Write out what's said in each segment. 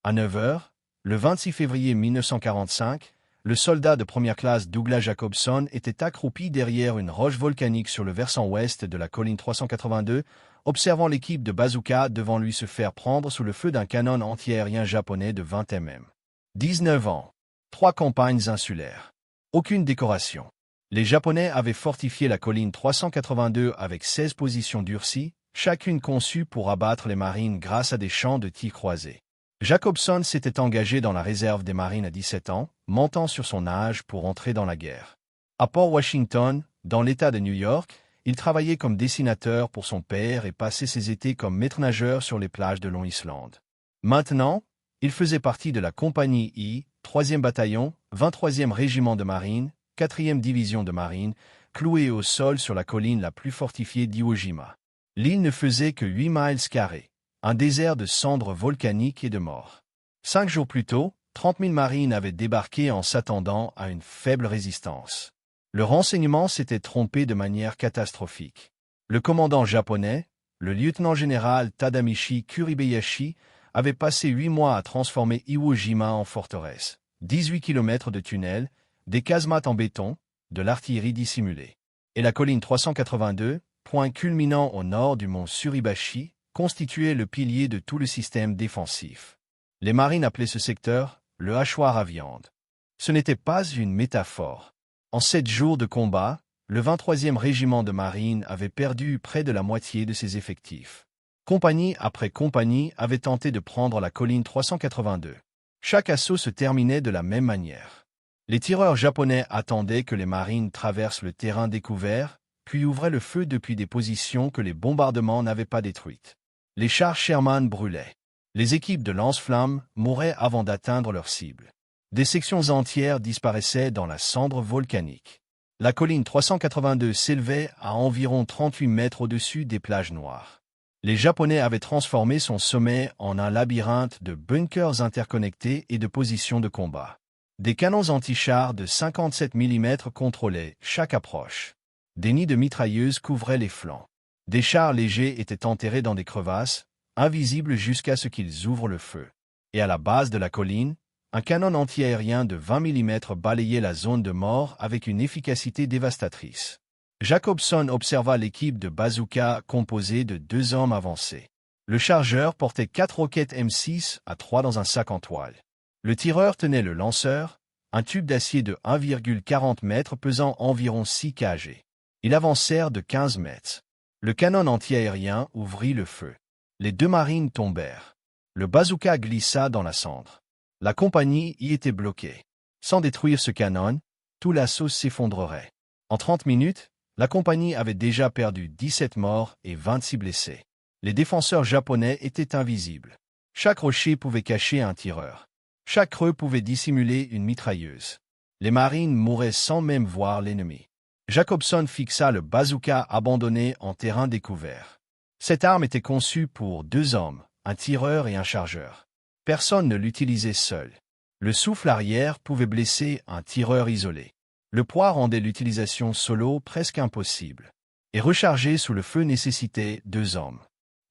À 9 heures, le 26 février 1945, le soldat de première classe Douglas Jacobson était accroupi derrière une roche volcanique sur le versant ouest de la colline 382, observant l'équipe de bazooka devant lui se faire prendre sous le feu d'un canon antiaérien japonais de 20 mm. 19 ans. 3 campagnes insulaires. Aucune décoration. Les Japonais avaient fortifié la colline 382 avec 16 positions durcies, chacune conçue pour abattre les marines grâce à des champs de tir croisés. Jacobson s'était engagé dans la réserve des marines à 17 ans, montant sur son âge pour entrer dans la guerre. À Port Washington, dans l'État de New York, il travaillait comme dessinateur pour son père et passait ses étés comme maître-nageur sur les plages de Long Island. Maintenant, il faisait partie de la compagnie I, 3e bataillon, 23e régiment de marine, 4e division de marine, clouée au sol sur la colline la plus fortifiée d'Iwo Jima. L'île ne faisait que 8 miles carrés. Un désert de cendres volcaniques et de morts. 5 jours plus tôt, 30 000 marines avaient débarqué en s'attendant à une faible résistance. Le renseignement s'était trompé de manière catastrophique. Le commandant japonais, le lieutenant-général Tadamichi Kuribayashi, avait passé 8 mois à transformer Iwo Jima en forteresse. 18 km de tunnels, des casemates en béton, de l'artillerie dissimulée. Et la colline 382, point culminant au nord du mont Suribachi, constituait le pilier de tout le système défensif. Les marines appelaient ce secteur le hachoir à viande. Ce n'était pas une métaphore. En 7 jours de combat, le 23e régiment de marine avait perdu près de la moitié de ses effectifs. Compagnie après compagnie avait tenté de prendre la colline 382. Chaque assaut se terminait de la même manière. Les tireurs japonais attendaient que les marines traversent le terrain découvert, puis ouvraient le feu depuis des positions que les bombardements n'avaient pas détruites. Les chars Sherman brûlaient. Les équipes de lance-flammes mouraient avant d'atteindre leur cible. Des sections entières disparaissaient dans la cendre volcanique. La colline 382 s'élevait à environ 38 mètres au-dessus des plages noires. Les Japonais avaient transformé son sommet en un labyrinthe de bunkers interconnectés et de positions de combat. Des canons anti-chars de 57 mm contrôlaient chaque approche. Des nids de mitrailleuses couvraient les flancs. Des chars légers étaient enterrés dans des crevasses, invisibles jusqu'à ce qu'ils ouvrent le feu. Et à la base de la colline, un canon antiaérien de 20 mm balayait la zone de mort avec une efficacité dévastatrice. Jacobson observa l'équipe de bazooka composée de 2 hommes avancés. Le chargeur portait 4 roquettes M6 à 3 dans un sac en toile. Le tireur tenait le lanceur, un tube d'acier de 1,40 m pesant environ 6 kg. Ils avancèrent de 15 mètres. Le canon antiaérien ouvrit le feu. Les 2 marines tombèrent. Le bazooka glissa dans la cendre. La compagnie y était bloquée. Sans détruire ce canon, tout l'assaut s'effondrerait. En 30 minutes, la compagnie avait déjà perdu 17 morts et 26 blessés. Les défenseurs japonais étaient invisibles. Chaque rocher pouvait cacher un tireur. Chaque creux pouvait dissimuler une mitrailleuse. Les marines mouraient sans même voir l'ennemi. Jacobson fixa le bazooka abandonné en terrain découvert. Cette arme était conçue pour 2 hommes, un tireur et un chargeur. Personne ne l'utilisait seul. Le souffle arrière pouvait blesser un tireur isolé. Le poids rendait l'utilisation solo presque impossible. Et recharger sous le feu nécessitait 2 hommes.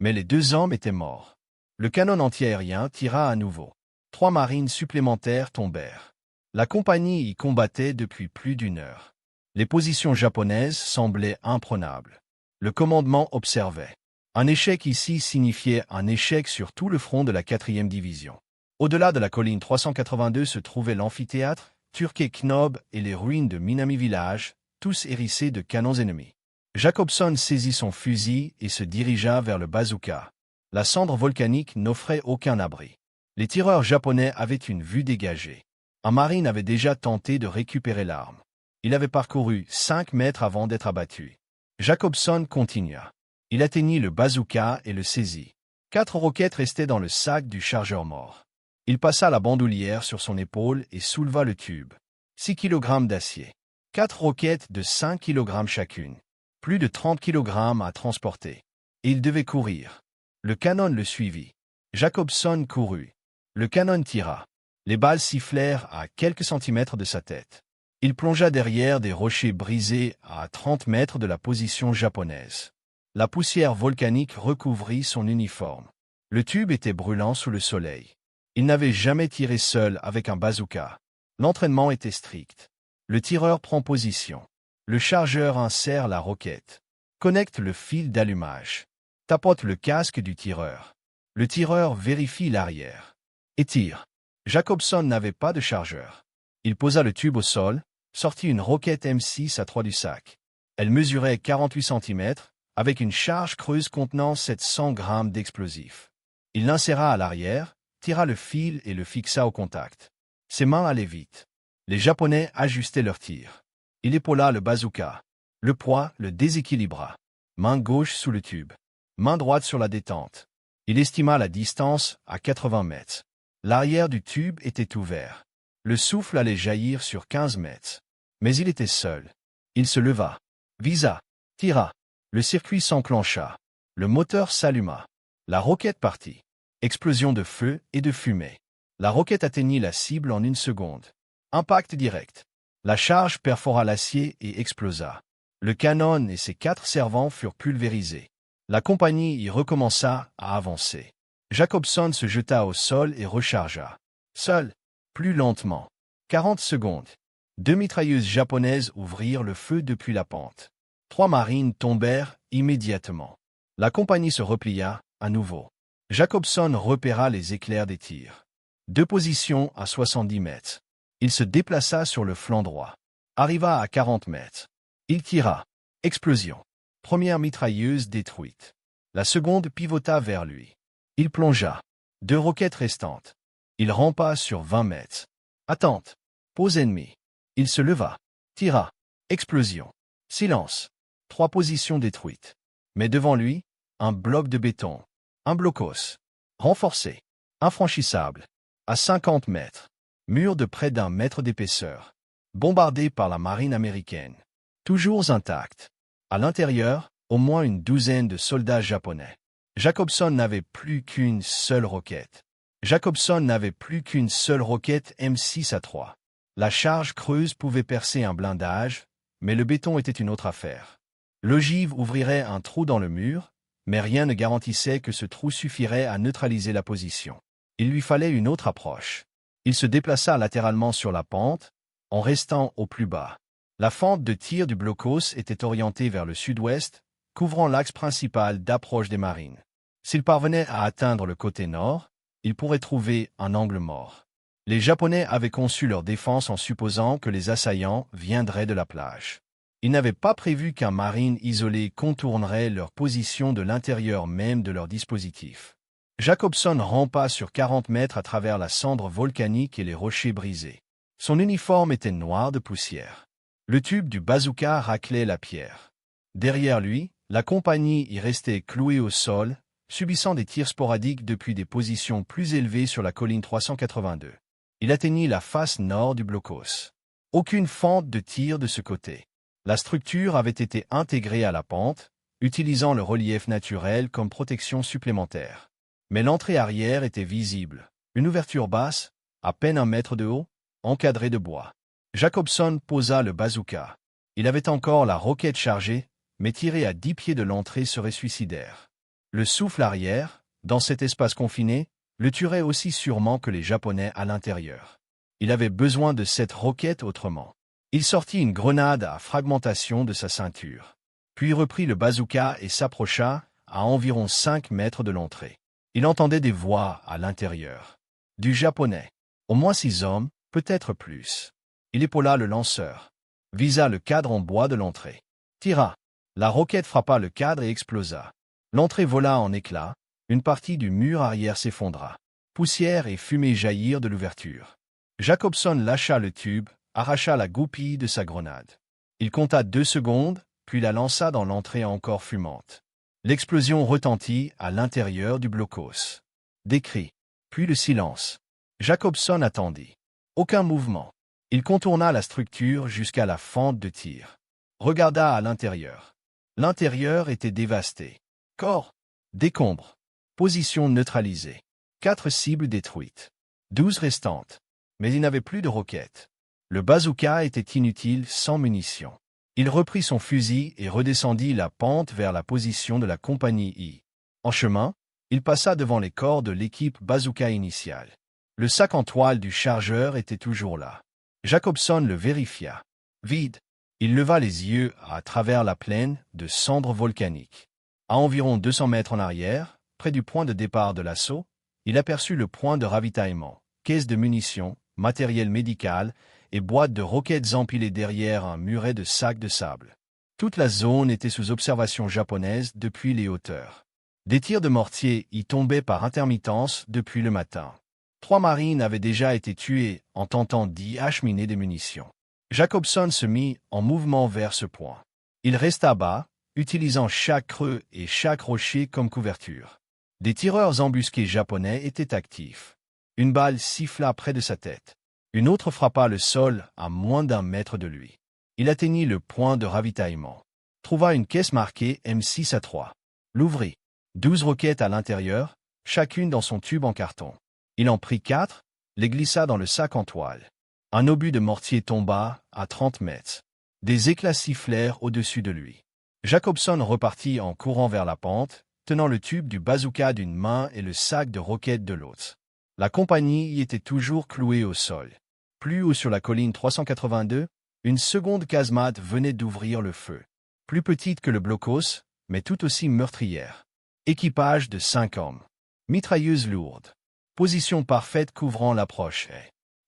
Mais les 2 hommes étaient morts. Le canon antiaérien tira à nouveau. 3 marines supplémentaires tombèrent. La compagnie y combattait depuis plus d'1 heure. Les positions japonaises semblaient imprenables. Le commandement observait. Un échec ici signifiait un échec sur tout le front de la 4e division. Au-delà de la colline 382 se trouvait l'amphithéâtre, Turkey Knob et les ruines de Minami Village, tous hérissés de canons ennemis. Jacobson saisit son fusil et se dirigea vers le bazooka. La cendre volcanique n'offrait aucun abri. Les tireurs japonais avaient une vue dégagée. Un marine avait déjà tenté de récupérer l'arme. Il avait parcouru 5 mètres avant d'être abattu. Jacobson continua. Il atteignit le bazooka et le saisit. 4 roquettes restaient dans le sac du chargeur mort. Il passa la bandoulière sur son épaule et souleva le tube. 6 kg d'acier. 4 roquettes de 5 kg chacune. Plus de 30 kg à transporter. Et il devait courir. Le canon le suivit. Jacobson courut. Le canon tira. Les balles sifflèrent à quelques centimètres de sa tête. Il plongea derrière des rochers brisés à 30 mètres de la position japonaise. La poussière volcanique recouvrit son uniforme. Le tube était brûlant sous le soleil. Il n'avait jamais tiré seul avec un bazooka. L'entraînement était strict. Le tireur prend position. Le chargeur insère la roquette. Connecte le fil d'allumage. Tapote le casque du tireur. Le tireur vérifie l'arrière. Et tire. Jacobson n'avait pas de chargeur. Il posa le tube au sol, sortit une roquette M6 à 3 du sac. Elle mesurait 48 cm, avec une charge creuse contenant 700 grammes d'explosifs. Il l'inséra à l'arrière, tira le fil et le fixa au contact. Ses mains allaient vite. Les Japonais ajustaient leur tir. Il épaula le bazooka. Le poids le déséquilibra. Main gauche sous le tube. Main droite sur la détente. Il estima la distance à 80 mètres. L'arrière du tube était ouvert. Le souffle allait jaillir sur 15 mètres. Mais il était seul. Il se leva. Visa. Tira. Le circuit s'enclencha. Le moteur s'alluma. La roquette partit. Explosion de feu et de fumée. La roquette atteignit la cible en 1 seconde. Impact direct. La charge perfora l'acier et explosa. Le canon et ses 4 servants furent pulvérisés. La compagnie y recommença à avancer. Jacobson se jeta au sol et rechargea. Seul, plus lentement. 40 secondes. 2 mitrailleuses japonaises ouvrirent le feu depuis la pente. 3 marines tombèrent immédiatement. La compagnie se replia, à nouveau. Jacobson repéra les éclairs des tirs. 2 positions à 70 mètres. Il se déplaça sur le flanc droit. Arriva à 40 mètres. Il tira. Explosion. Première mitrailleuse détruite. La seconde pivota vers lui. Il plongea. 2 roquettes restantes. Il rampa sur 20 mètres. Attente. Pose ennemie. Il se leva. Tira. Explosion. Silence. 3 positions détruites. Mais devant lui, un bloc de béton. Un blocos. Renforcé. Infranchissable. À 50 mètres. Mur de près d'1 mètre d'épaisseur. Bombardé par la marine américaine. Toujours intact. À l'intérieur, au moins une douzaine de soldats japonais. Jacobson n'avait plus qu'une seule roquette. Jacobson n'avait plus qu'une seule roquette M6 à 3. La charge creuse pouvait percer un blindage, mais le béton était une autre affaire. L'ogive ouvrirait un trou dans le mur, mais rien ne garantissait que ce trou suffirait à neutraliser la position. Il lui fallait une autre approche. Il se déplaça latéralement sur la pente, en restant au plus bas. La fente de tir du blocos était orientée vers le sud-ouest, couvrant l'axe principal d'approche des marines. S'il parvenait à atteindre le côté nord, il pourrait trouver un angle mort. Les Japonais avaient conçu leur défense en supposant que les assaillants viendraient de la plage. Ils n'avaient pas prévu qu'un marine isolé contournerait leur position de l'intérieur même de leur dispositif. Jacobson rampa sur 40 mètres à travers la cendre volcanique et les rochers brisés. Son uniforme était noir de poussière. Le tube du bazooka raclait la pierre. Derrière lui, la compagnie y restait clouée au sol, subissant des tirs sporadiques depuis des positions plus élevées sur la colline 382. Il atteignit la face nord du blocos. Aucune fente de tir de ce côté. La structure avait été intégrée à la pente, utilisant le relief naturel comme protection supplémentaire. Mais l'entrée arrière était visible. Une ouverture basse, à peine 1 mètre de haut, encadrée de bois. Jacobson posa le bazooka. Il avait encore la roquette chargée, mais tirer à 10 pieds de l'entrée serait suicidaire. Le souffle arrière, dans cet espace confiné, le tuerait aussi sûrement que les Japonais à l'intérieur. Il avait besoin de cette roquette autrement. Il sortit une grenade à fragmentation de sa ceinture. Puis reprit le bazooka et s'approcha, à environ 5 mètres de l'entrée. Il entendait des voix à l'intérieur. Du japonais. Au moins 6 hommes, peut-être plus. Il épaula le lanceur. Visa le cadre en bois de l'entrée. Tira. La roquette frappa le cadre et explosa. L'entrée vola en éclats. Une partie du mur arrière s'effondra. Poussière et fumée jaillirent de l'ouverture. Jacobson lâcha le tube, arracha la goupille de sa grenade. Il compta 2 secondes, puis la lança dans l'entrée encore fumante. L'explosion retentit à l'intérieur du blocos. Des cris, puis le silence. Jacobson attendit. Aucun mouvement. Il contourna la structure jusqu'à la fente de tir. Regarda à l'intérieur. L'intérieur était dévasté. Corps, décombres, position neutralisée. 4 cibles détruites. 12 restantes. Mais il n'avait plus de roquettes. Le bazooka était inutile sans munitions. Il reprit son fusil et redescendit la pente vers la position de la compagnie I. En chemin, il passa devant les corps de l'équipe bazooka initiale. Le sac en toile du chargeur était toujours là. Jacobson le vérifia. Vide. Il leva les yeux à travers la plaine de cendres volcaniques. À environ 200 mètres en arrière, près du point de départ de l'assaut, il aperçut le point de ravitaillement, caisse de munitions, matériel médical et boîtes de roquettes empilées derrière un muret de sacs de sable. Toute la zone était sous observation japonaise depuis les hauteurs. Des tirs de mortier y tombaient par intermittence depuis le matin. 3 marines avaient déjà été tués en tentant d'y acheminer des munitions. Jacobson se mit en mouvement vers ce point. Il resta bas, utilisant chaque creux et chaque rocher comme couverture. Des tireurs embusqués japonais étaient actifs. Une balle siffla près de sa tête. Une autre frappa le sol à moins d'1 mètre de lui. Il atteignit le point de ravitaillement. Trouva une caisse marquée M6A3. L'ouvrit. 12 roquettes à l'intérieur, chacune dans son tube en carton. Il en prit 4, les glissa dans le sac en toile. Un obus de mortier tomba à 30 mètres. Des éclats sifflèrent au-dessus de lui. Jacobson repartit en courant vers la pente, tenant le tube du bazooka d'une main et le sac de roquettes de l'autre. La compagnie y était toujours clouée au sol. Plus haut sur la colline 382, une seconde casemate venait d'ouvrir le feu. Plus petite que le blocos, mais tout aussi meurtrière. Équipage de 5 hommes. Mitrailleuse lourde. Position parfaite couvrant l'approche.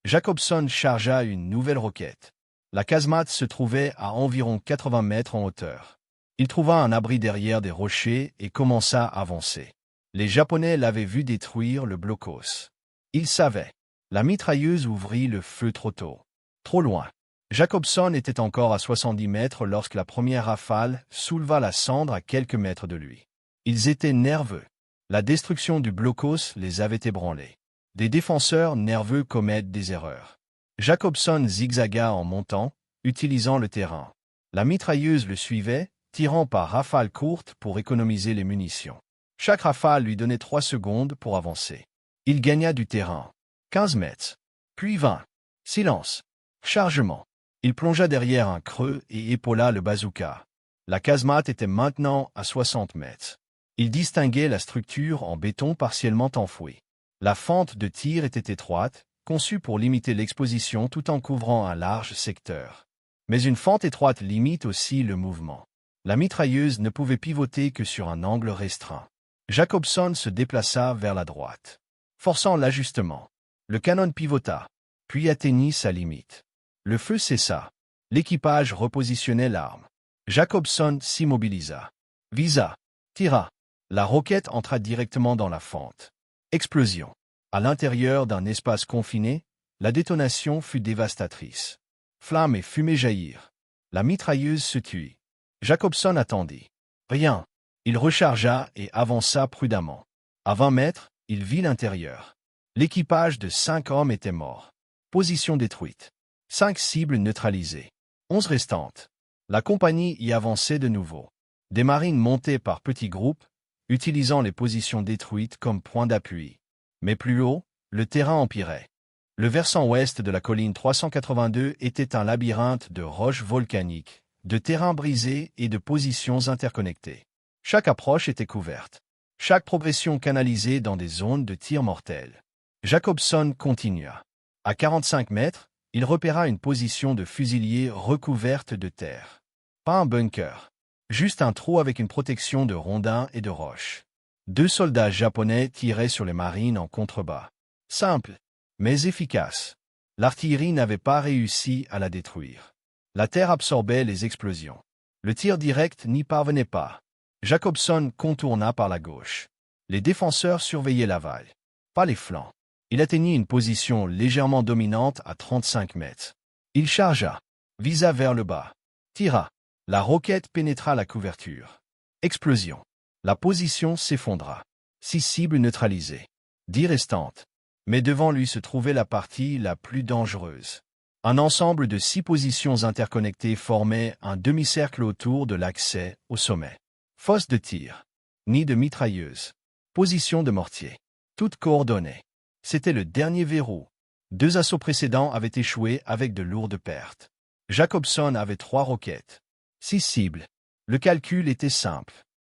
Jacobson chargea une nouvelle roquette. La casemate se trouvait à environ 80 mètres en hauteur. Il trouva un abri derrière des rochers et commença à avancer. Les Japonais l'avaient vu détruire le blocos. Il savait. La mitrailleuse ouvrit le feu trop tôt. Trop loin. Jacobson était encore à 70 mètres lorsque la première rafale souleva la cendre à quelques mètres de lui. Ils étaient nerveux. La destruction du blocos les avait ébranlés. Des défenseurs nerveux commettent des erreurs. Jacobson zigzaga en montant, utilisant le terrain. La mitrailleuse le suivait, tirant par rafales courtes pour économiser les munitions. Chaque rafale lui donnait 3 secondes pour avancer. Il gagna du terrain. 15 mètres. Puis 20. Silence. Chargement. Il plongea derrière un creux et épaula le bazooka. La casemate était maintenant à 60 mètres. Il distinguait la structure en béton partiellement enfouie. La fente de tir était étroite, conçue pour limiter l'exposition tout en couvrant un large secteur. Mais une fente étroite limite aussi le mouvement. La mitrailleuse ne pouvait pivoter que sur un angle restreint. Jacobson se déplaça vers la droite. Forçant l'ajustement. Le canon pivota, puis atteignit sa limite. Le feu cessa. L'équipage repositionnait l'arme. Jacobson s'immobilisa. Visa. Tira. La roquette entra directement dans la fente. Explosion. À l'intérieur d'un espace confiné, la détonation fut dévastatrice. Flammes et fumée jaillirent. La mitrailleuse se tut. Jacobson attendit. Rien. Il rechargea et avança prudemment. À 20 mètres, il vit l'intérieur. L'équipage de 5 hommes était mort. Position détruite. 5 cibles neutralisées. 11 restantes. La compagnie y avançait de nouveau. Des marines montaient par petits groupes, utilisant les positions détruites comme point d'appui. Mais plus haut, le terrain empirait. Le versant ouest de la colline 382 était un labyrinthe de roches volcaniques, de terrains brisés et de positions interconnectées. Chaque approche était couverte. Chaque progression canalisée dans des zones de tir mortels. Jacobson continua. À 45 mètres, il repéra une position de fusilier recouverte de terre. Pas un bunker. Juste un trou avec une protection de rondins et de roches. 2 soldats japonais tiraient sur les marines en contrebas. Simple, mais efficace. L'artillerie n'avait pas réussi à la détruire. La terre absorbait les explosions. Le tir direct n'y parvenait pas. Jacobson contourna par la gauche. Les défenseurs surveillaient l'aval. Pas les flancs. Il atteignit une position légèrement dominante à 35 mètres. Il chargea, visa vers le bas, tira. La roquette pénétra la couverture. Explosion. La position s'effondra. 6 cibles neutralisées. 10 restantes. Mais devant lui se trouvait la partie la plus dangereuse. Un ensemble de 6 positions interconnectées formait un demi-cercle autour de l'accès au sommet. Fosse de tir. Nid de mitrailleuse. Position de mortier. Toutes coordonnées. C'était le dernier verrou. 2 assauts précédents avaient échoué avec de lourdes pertes. Jacobson avait 3 roquettes. 6 cibles. Le calcul était simple.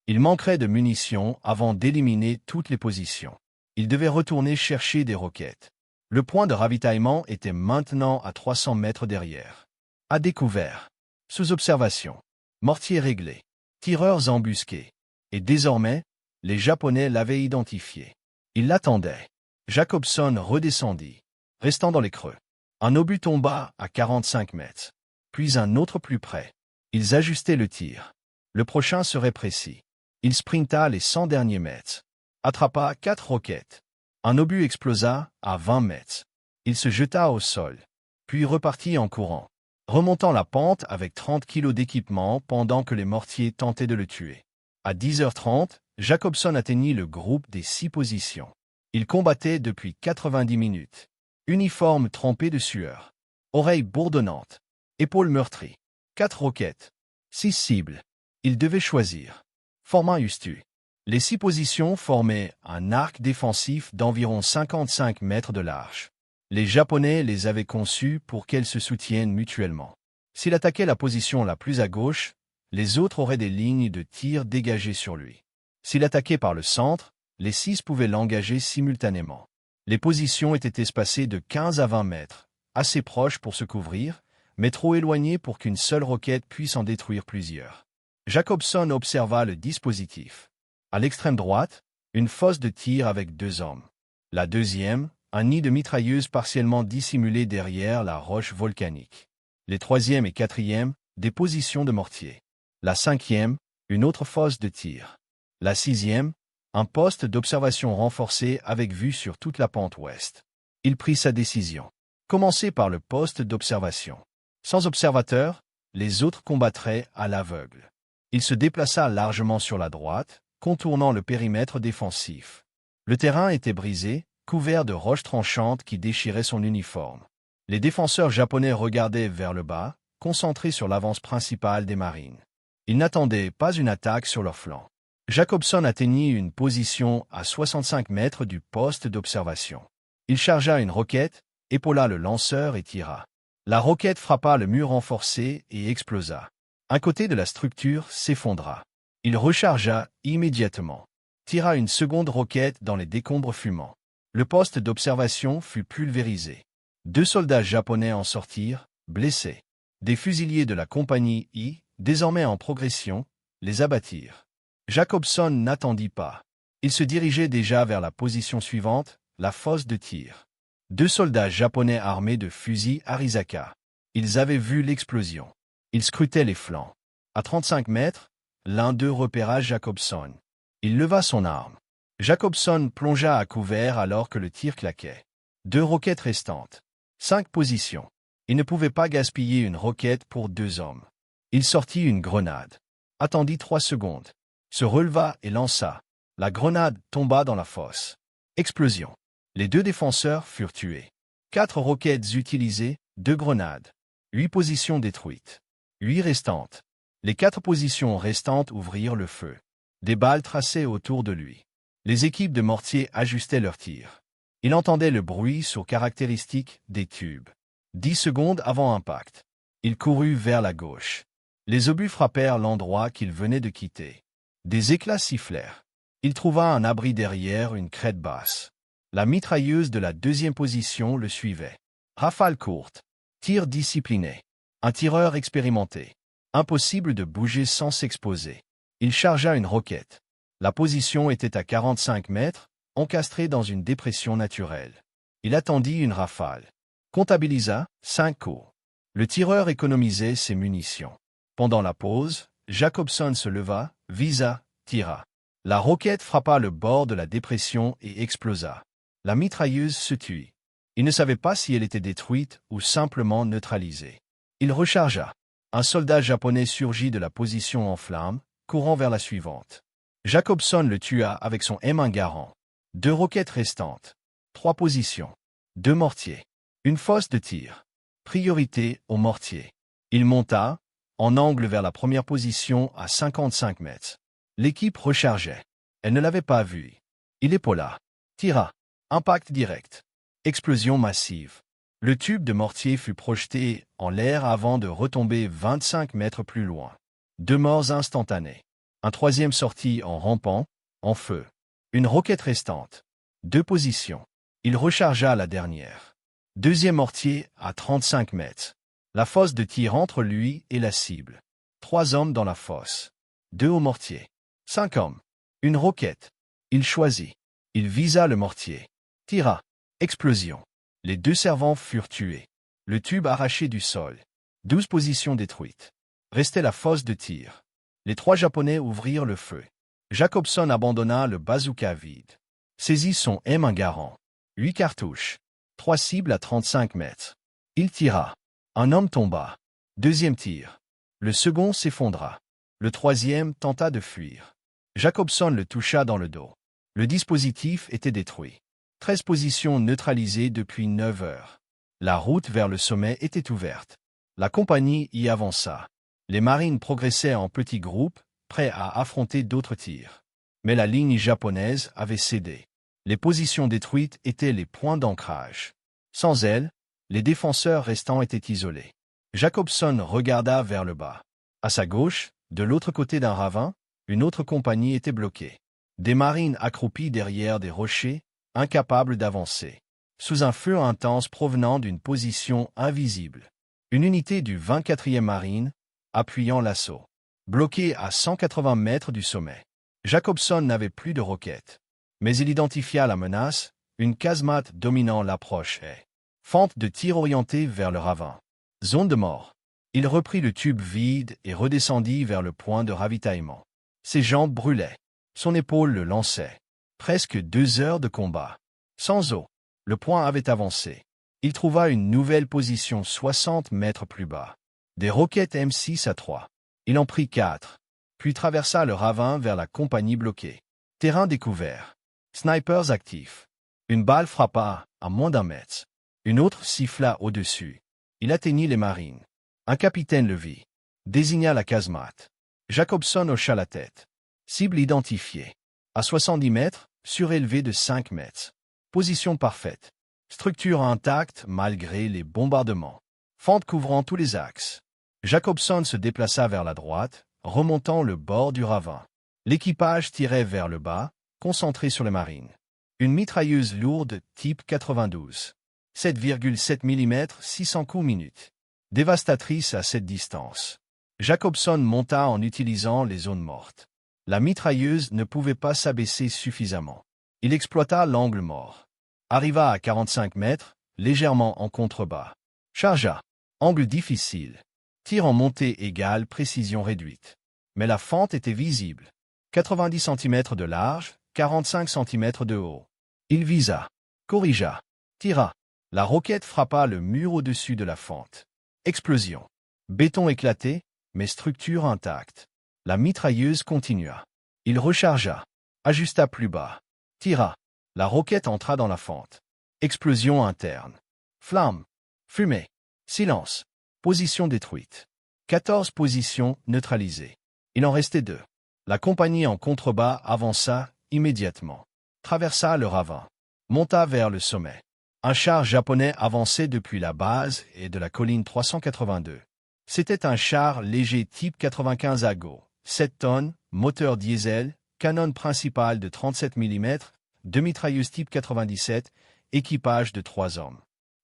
Il manquerait de munitions avant d'éliminer toutes les positions. Il devait retourner chercher des roquettes. Le point de ravitaillement était maintenant à 300 mètres derrière. À découvert. Sous observation. Mortier réglé. Tireurs embusqués. Et désormais, les Japonais l'avaient identifié. Ils l'attendaient. Jacobson redescendit, restant dans les creux. Un obus tomba à 45 mètres. Puis un autre plus près. Ils ajustaient le tir. Le prochain serait précis. Il sprinta les 100 derniers mètres. Attrapa 4 roquettes. Un obus explosa à 20 mètres. Il se jeta au sol, puis repartit en courant, remontant la pente avec 30 kilos d'équipement pendant que les mortiers tentaient de le tuer. À 10h30, Jacobson atteignit le groupe des 6 positions. Il combattait depuis 90 minutes. Uniforme trempé de sueur. Oreilles bourdonnantes. Épaules meurtries. 4 roquettes. 6 cibles. Il devait choisir. Formant Ustu. Les 6 positions formaient un arc défensif d'environ 55 mètres de large. Les Japonais les avaient conçues pour qu'elles se soutiennent mutuellement. S'il attaquait la position la plus à gauche, les autres auraient des lignes de tir dégagées sur lui. S'il attaquait par le centre, les 6 pouvaient l'engager simultanément. Les positions étaient espacées de 15 à 20 mètres, assez proches pour se couvrir, mais trop éloignées pour qu'une seule roquette puisse en détruire plusieurs. Jacobson observa le dispositif. À l'extrême droite, une fosse de tir avec 2 hommes. La deuxième, un nid de mitrailleuse partiellement dissimulé derrière la roche volcanique. Les 3e et 4e, des positions de mortier. La 5e, une autre fosse de tir. La 6e, un poste d'observation renforcé avec vue sur toute la pente ouest. Il prit sa décision. Commencer par le poste d'observation. Sans observateur, les autres combattraient à l'aveugle. Il se déplaça largement sur la droite, contournant le périmètre défensif. Le terrain était brisé, couvert de roches tranchantes qui déchiraient son uniforme. Les défenseurs japonais regardaient vers le bas, concentrés sur l'avance principale des marines. Ils n'attendaient pas une attaque sur leur flanc. Jacobson atteignit une position à 65 mètres du poste d'observation. Il chargea une roquette, épaula le lanceur et tira. La roquette frappa le mur renforcé et explosa. Un côté de la structure s'effondra. Il rechargea immédiatement. Tira une seconde roquette dans les décombres fumants. Le poste d'observation fut pulvérisé. 2 soldats japonais en sortirent, blessés. Des fusiliers de la compagnie I, désormais en progression, les abattirent. Jacobson n'attendit pas. Il se dirigeait déjà vers la position suivante, la fosse de tir. 2 soldats japonais armés de fusils Arizaka. Ils avaient vu l'explosion. Ils scrutaient les flancs. À 35 mètres, l'un d'eux repéra Jacobson. Il leva son arme. Jacobson plongea à couvert alors que le tir claquait. 2 roquettes restantes. 5 positions. Il ne pouvait pas gaspiller une roquette pour 2 hommes. Il sortit une grenade. Attendit 3 secondes. Se releva et lança. La grenade tomba dans la fosse. Explosion. Les 2 défenseurs furent tués. 4 roquettes utilisées, 2 grenades. 8 positions détruites. 8 restantes. Les 4 positions restantes ouvrirent le feu. Des balles traçaient autour de lui. Les équipes de mortiers ajustaient leurs tirs. Il entendait le bruit sur caractéristique des tubes. 10 secondes avant impact. Il courut vers la gauche. Les obus frappèrent l'endroit qu'il venait de quitter. Des éclats sifflèrent. Il trouva un abri derrière une crête basse. La mitrailleuse de la 2e position le suivait. Rafale courte. Tir discipliné. Un tireur expérimenté. Impossible de bouger sans s'exposer. Il chargea une roquette. La position était à 45 mètres, encastrée dans une dépression naturelle. Il attendit une rafale. Comptabilisa 5 coups. Le tireur économisait ses munitions. Pendant la pause, Jacobson se leva, visa, tira. La roquette frappa le bord de la dépression et explosa. La mitrailleuse se tut. Il ne savait pas si elle était détruite ou simplement neutralisée. Il rechargea. Un soldat japonais surgit de la position en flammes, courant vers la suivante. Jacobson le tua avec son M1 Garand. 2 roquettes restantes. 3 positions. 2 mortiers. Une fosse de tir. Priorité aux mortiers. Il monta, en angle vers la première position à 55 mètres. L'équipe rechargeait. Elle ne l'avait pas vu. Il épaula. Tira. Impact direct. Explosion massive. Le tube de mortier fut projeté en l'air avant de retomber 25 mètres plus loin. 2 morts instantanés. Un 3e sortit en rampant, en feu. Une roquette restante. 2 positions. Il rechargea la dernière. Deuxième mortier à 35 mètres. La fosse de tir entre lui et la cible. 3 hommes dans la fosse. 2 au mortier. 5 hommes. Une roquette. Il choisit. Il visa le mortier. Tira. Explosion. Les 2 servants furent tués. Le tube arraché du sol. 12 positions détruites. Restait la fosse de tir. Les 3 Japonais ouvrirent le feu. Jacobson abandonna le bazooka vide. Saisit son M1 Garand. 8 cartouches. 3 cibles à 35 mètres. Il tira. Un homme tomba. Deuxième tir. Le second s'effondra. Le troisième tenta de fuir. Jacobson le toucha dans le dos. Le dispositif était détruit. 13 positions neutralisées depuis 9 heures. La route vers le sommet était ouverte. La compagnie y avança. Les marines progressaient en petits groupes, prêts à affronter d'autres tirs. Mais la ligne japonaise avait cédé. Les positions détruites étaient les points d'ancrage. Sans elles, les défenseurs restants étaient isolés. Jacobson regarda vers le bas. À sa gauche, de l'autre côté d'un ravin, une autre compagnie était bloquée. Des marines accroupis derrière des rochers, incapables d'avancer. Sous un feu intense provenant d'une position invisible. Une unité du 24e marine, appuyant l'assaut. Bloqué à 180 mètres du sommet. Jacobson n'avait plus de roquettes. Mais il identifia la menace, une casemate dominant l'approche et fente de tir orientée vers le ravin. Zone de mort. Il reprit le tube vide et redescendit vers le point de ravitaillement. Ses jambes brûlaient. Son épaule le lançait. Presque 2 heures de combat. Sans eau. Le point avait avancé. Il trouva une nouvelle position 60 mètres plus bas. Des roquettes M6 à 3. Il en prit 4. Puis traversa le ravin vers la compagnie bloquée. Terrain découvert. Snipers actifs. Une balle frappa à moins d'1 mètre. Une autre siffla au-dessus. Il atteignit les marines. Un capitaine le vit. Désigna la casemate. Jacobson hocha la tête. Cible identifiée. À 70 mètres, surélevé de 5 mètres. Position parfaite. Structure intacte malgré les bombardements. Fente couvrant tous les axes. Jacobson se déplaça vers la droite, remontant le bord du ravin. L'équipage tirait vers le bas, concentré sur les marines. Une mitrailleuse lourde type 92. 7,7 mm 600 coups minute. Dévastatrice à cette distance. Jacobson monta en utilisant les zones mortes. La mitrailleuse ne pouvait pas s'abaisser suffisamment. Il exploita l'angle mort. Arriva à 45 mètres, légèrement en contrebas. Chargea. Angle difficile. Tir en montée égale, précision réduite. Mais la fente était visible. 90 cm de large, 45 cm de haut. Il visa. Corrigea. Tira. La roquette frappa le mur au-dessus de la fente. Explosion. Béton éclaté, mais structure intacte. La mitrailleuse continua. Il rechargea. Ajusta plus bas. Tira. La roquette entra dans la fente. Explosion interne. Flamme. Fumée. Silence. Position détruite. 14 positions neutralisées. Il en restait 2. La compagnie en contrebas avança immédiatement. Traversa le ravin. Monta vers le sommet. Un char japonais avançait depuis la base et de la colline 382. C'était un char léger type 95 Ago, 7 tonnes, moteur diesel, canon principal de 37 mm, demi-mitrailleuse type 97, équipage de 3 hommes.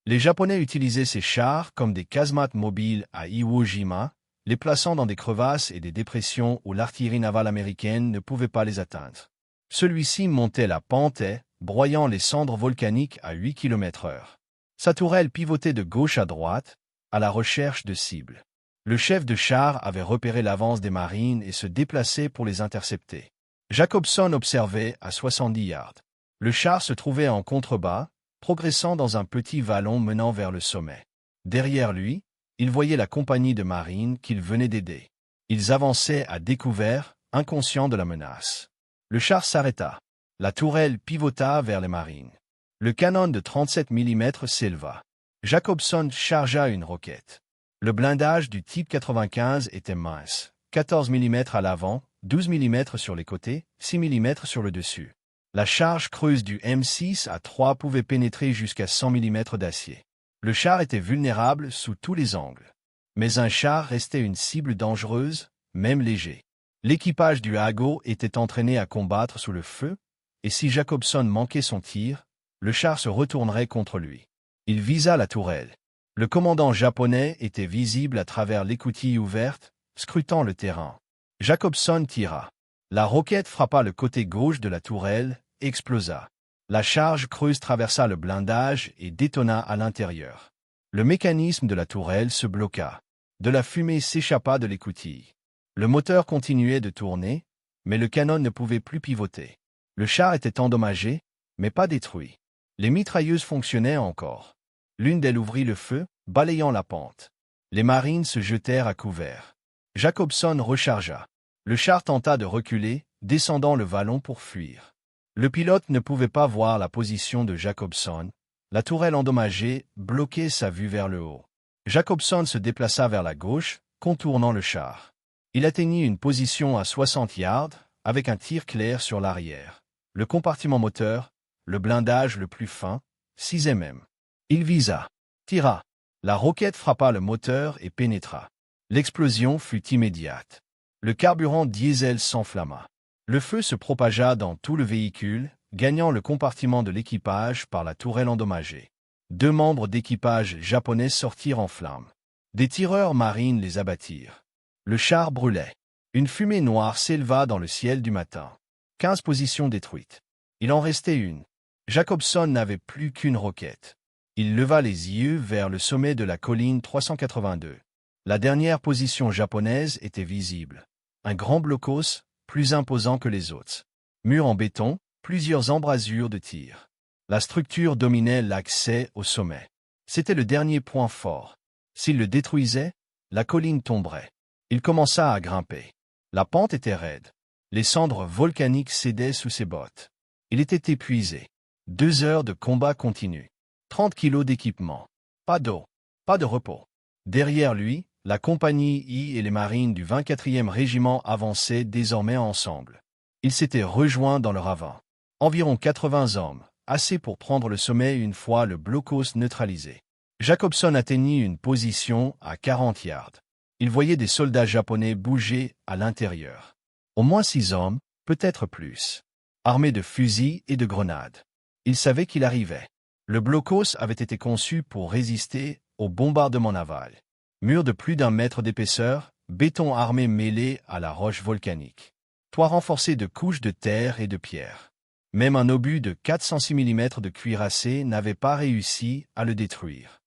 Les Japonais utilisaient ces chars comme des casemates mobiles à Iwo Jima, les plaçant dans des crevasses et des dépressions où l'artillerie navale américaine ne pouvait pas les atteindre. Celui-ci montait la pente et, broyant les cendres volcaniques à 8 km/h. Sa tourelle pivotait de gauche à droite, à la recherche de cibles. Le chef de char avait repéré l'avance des marines et se déplaçait pour les intercepter. Jacobson observait à 70 yards. Le char se trouvait en contrebas, progressant dans un petit vallon menant vers le sommet. Derrière lui, il voyait la compagnie de marines qu'il venait d'aider. Ils avançaient à découvert, inconscients de la menace. Le char s'arrêta. La tourelle pivota vers les marines. Le canon de 37 mm s'éleva. Jacobson chargea une roquette. Le blindage du type 95 était mince. 14 mm à l'avant, 12 mm sur les côtés, 6 mm sur le dessus. La charge creuse du M6 à 3 pouvait pénétrer jusqu'à 100 mm d'acier. Le char était vulnérable sous tous les angles. Mais un char restait une cible dangereuse, même léger. L'équipage du Ago était entraîné à combattre sous le feu, et si Jacobson manquait son tir, le char se retournerait contre lui. Il visa la tourelle. Le commandant japonais était visible à travers l'écoutille ouverte, scrutant le terrain. Jacobson tira. La roquette frappa le côté gauche de la tourelle, et explosa. La charge creuse traversa le blindage et détonna à l'intérieur. Le mécanisme de la tourelle se bloqua. De la fumée s'échappa de l'écoutille. Le moteur continuait de tourner, mais le canon ne pouvait plus pivoter. Le char était endommagé, mais pas détruit. Les mitrailleuses fonctionnaient encore. L'une d'elles ouvrit le feu, balayant la pente. Les marines se jetèrent à couvert. Jacobson rechargea. Le char tenta de reculer, descendant le vallon pour fuir. Le pilote ne pouvait pas voir la position de Jacobson. La tourelle endommagée bloquait sa vue vers le haut. Jacobson se déplaça vers la gauche, contournant le char. Il atteignit une position à 60 yards, avec un tir clair sur l'arrière. Le compartiment moteur, le blindage le plus fin, 6 mm. Il visa, tira. La roquette frappa le moteur et pénétra. L'explosion fut immédiate. Le carburant diesel s'enflamma. Le feu se propagea dans tout le véhicule, gagnant le compartiment de l'équipage par la tourelle endommagée. 2 membres d'équipage japonais sortirent en flammes. Des tireurs marines les abattirent. Le char brûlait. Une fumée noire s'éleva dans le ciel du matin. 15 positions détruites. Il en restait une. Jacobson n'avait plus qu'une roquette. Il leva les yeux vers le sommet de la colline 382. La dernière position japonaise était visible. Un grand blocos, plus imposant que les autres. Mur en béton, plusieurs embrasures de tir. La structure dominait l'accès au sommet. C'était le dernier point fort. S'il le détruisait, la colline tomberait. Il commença à grimper. La pente était raide. Les cendres volcaniques cédaient sous ses bottes. Il était épuisé. 2 heures de combat continu. 30 kilos d'équipement. Pas d'eau. Pas de repos. Derrière lui, la compagnie I et les marines du 24e régiment avançaient désormais ensemble. Ils s'étaient rejoints dans le ravin. Environ 80 hommes, assez pour prendre le sommet une fois le blocos neutralisé. Jacobson atteignit une position à 40 yards. Il voyait des soldats japonais bouger à l'intérieur. Au moins 6 hommes, peut-être plus. Armés de fusils et de grenades. Il savait qu'il arrivait. Le blocos avait été conçu pour résister au bombardement naval. Mur de plus d'1 mètre d'épaisseur, béton armé mêlé à la roche volcanique. Toit renforcé de couches de terre et de pierre. Même un obus de 406 mm de cuirassé n'avait pas réussi à le détruire.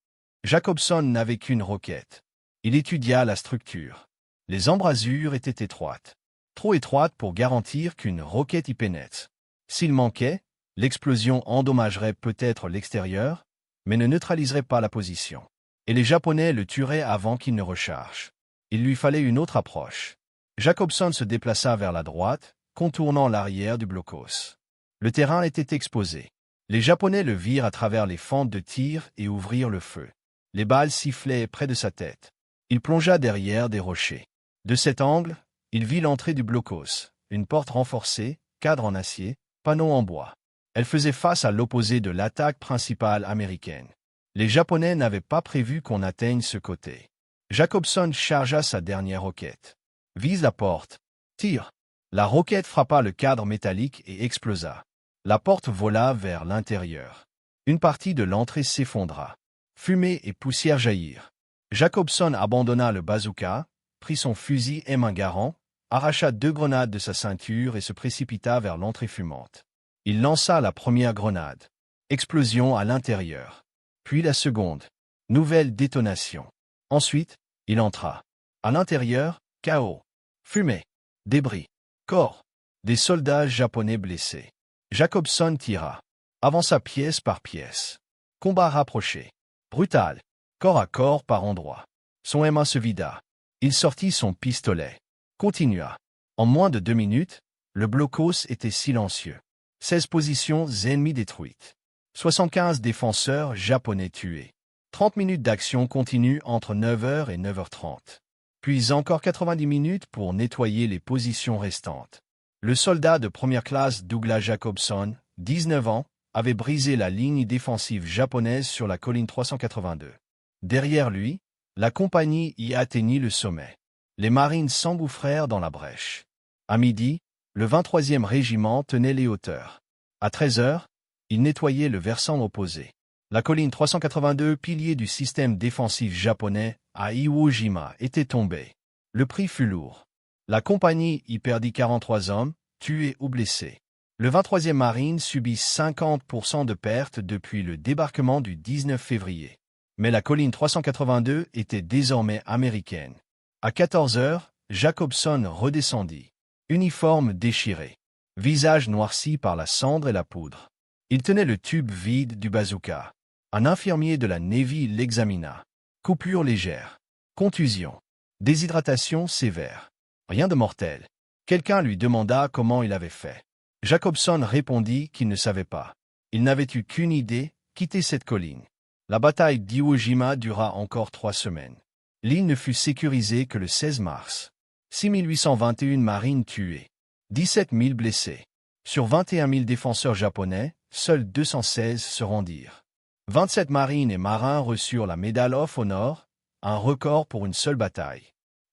Jacobson n'avait qu'une roquette. Il étudia la structure. Les embrasures étaient étroites. Trop étroites pour garantir qu'une roquette y pénètre. S'il manquait, l'explosion endommagerait peut-être l'extérieur, mais ne neutraliserait pas la position. Et les Japonais le tueraient avant qu'il ne recharge. Il lui fallait une autre approche. Jacobson se déplaça vers la droite, contournant l'arrière du blocos. Le terrain était exposé. Les Japonais le virent à travers les fentes de tir et ouvrirent le feu. Les balles sifflaient près de sa tête. Il plongea derrière des rochers. De cet angle, il vit l'entrée du blocos, une porte renforcée, cadre en acier, panneaux en bois. Elle faisait face à l'opposé de l'attaque principale américaine. Les Japonais n'avaient pas prévu qu'on atteigne ce côté. Jacobson chargea sa dernière roquette. Vise la porte. Tire. La roquette frappa le cadre métallique et explosa. La porte vola vers l'intérieur. Une partie de l'entrée s'effondra. Fumée et poussière jaillirent. Jacobson abandonna le bazooka, prit son fusil M1 Garand, arracha 2 grenades de sa ceinture et se précipita vers l'entrée fumante. Il lança la première grenade. Explosion à l'intérieur. Puis la seconde. Nouvelle détonation. Ensuite, il entra. À l'intérieur, chaos. Fumée. Débris. Corps. Des soldats japonais blessés. Jacobson tira. Avança pièce par pièce. Combat rapproché. Brutal. Corps à corps par endroits. Son M1 se vida. Il sortit son pistolet. Continua. En moins de 2 minutes, le blocos était silencieux. 16 positions ennemies détruites. 75 défenseurs japonais tués. 30 minutes d'action continue entre 9h et 9h30. Puis encore 90 minutes pour nettoyer les positions restantes. Le soldat de première classe Douglas Jacobson, 19 ans, avait brisé la ligne défensive japonaise sur la colline 382. Derrière lui, la compagnie y atteignit le sommet. Les marines s'engouffrèrent dans la brèche. À midi, le 23e régiment tenait les hauteurs. À 13h, Il nettoyait le versant opposé. La colline 382, pilier du système défensif japonais, à Iwo Jima, était tombée. Le prix fut lourd. La compagnie y perdit 43 hommes, tués ou blessés. Le 23e Marine subit 50% de pertes depuis le débarquement du 19 février. Mais la colline 382 était désormais américaine. À 14 heures, Jacobson redescendit. Uniforme déchiré. Visage noirci par la cendre et la poudre. Il tenait le tube vide du bazooka. Un infirmier de la Navy l'examina. Coupure légère. Contusion. Déshydratation sévère. Rien de mortel. Quelqu'un lui demanda comment il avait fait. Jacobson répondit qu'il ne savait pas. Il n'avait eu qu'une idée, quitter cette colline. La bataille d'Iwo Jima dura encore 3 semaines. L'île ne fut sécurisée que le 16 mars. 6821 marines tuées. 17 000 blessés. Sur 21 000 défenseurs japonais, seuls 216 se rendirent. 27 marines et marins reçurent la Medal of Honor, un record pour une seule bataille.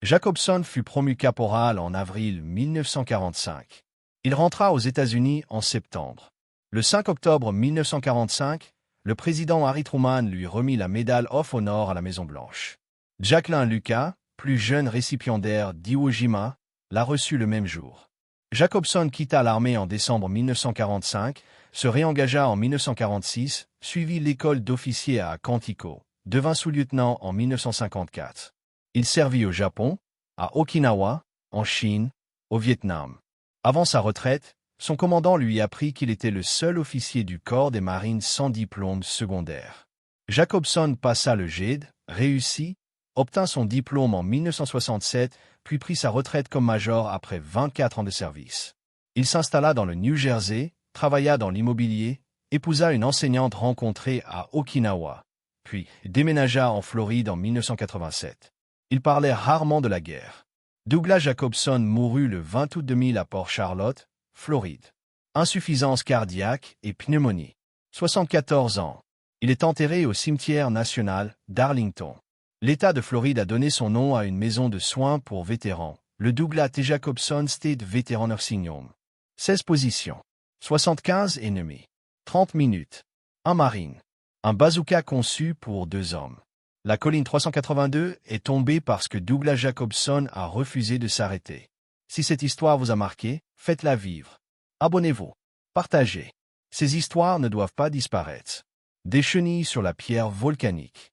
Jacobson fut promu caporal en avril 1945. Il rentra aux États-Unis en septembre. Le 5 octobre 1945, le président Harry Truman lui remit la Medal of Honor à la Maison-Blanche. Jacqueline Lucas, plus jeune récipiendaire d'Iwo Jima, l'a reçue le même jour. Jacobson quitta l'armée en décembre 1945, se réengagea en 1946, suivit l'école d'officier à Quantico, devint sous-lieutenant en 1954. Il servit au Japon, à Okinawa, en Chine, au Vietnam. Avant sa retraite, son commandant lui apprit qu'il était le seul officier du corps des marines sans diplôme secondaire. Jacobson passa le GED, réussit, obtint son diplôme en 1967, puis prit sa retraite comme major après 24 ans de service. Il s'installa dans le New Jersey, travailla dans l'immobilier, épousa une enseignante rencontrée à Okinawa, puis déménagea en Floride en 1987. Il parlait rarement de la guerre. Douglas Jacobson mourut le 20 août 2000 à Port Charlotte, Floride. Insuffisance cardiaque et pneumonie. 74 ans. Il est enterré au cimetière national d'Arlington. L'État de Floride a donné son nom à une maison de soins pour vétérans, le Douglas T. Jacobson State Veteran Nursing Home. 16 positions. 75 ennemis. 30 minutes. Un marine. Un bazooka conçu pour 2 hommes. La colline 382 est tombée parce que Douglas Jacobson a refusé de s'arrêter. Si cette histoire vous a marqué, faites-la vivre. Abonnez-vous. Partagez. Ces histoires ne doivent pas disparaître. Des chenilles sur la pierre volcanique.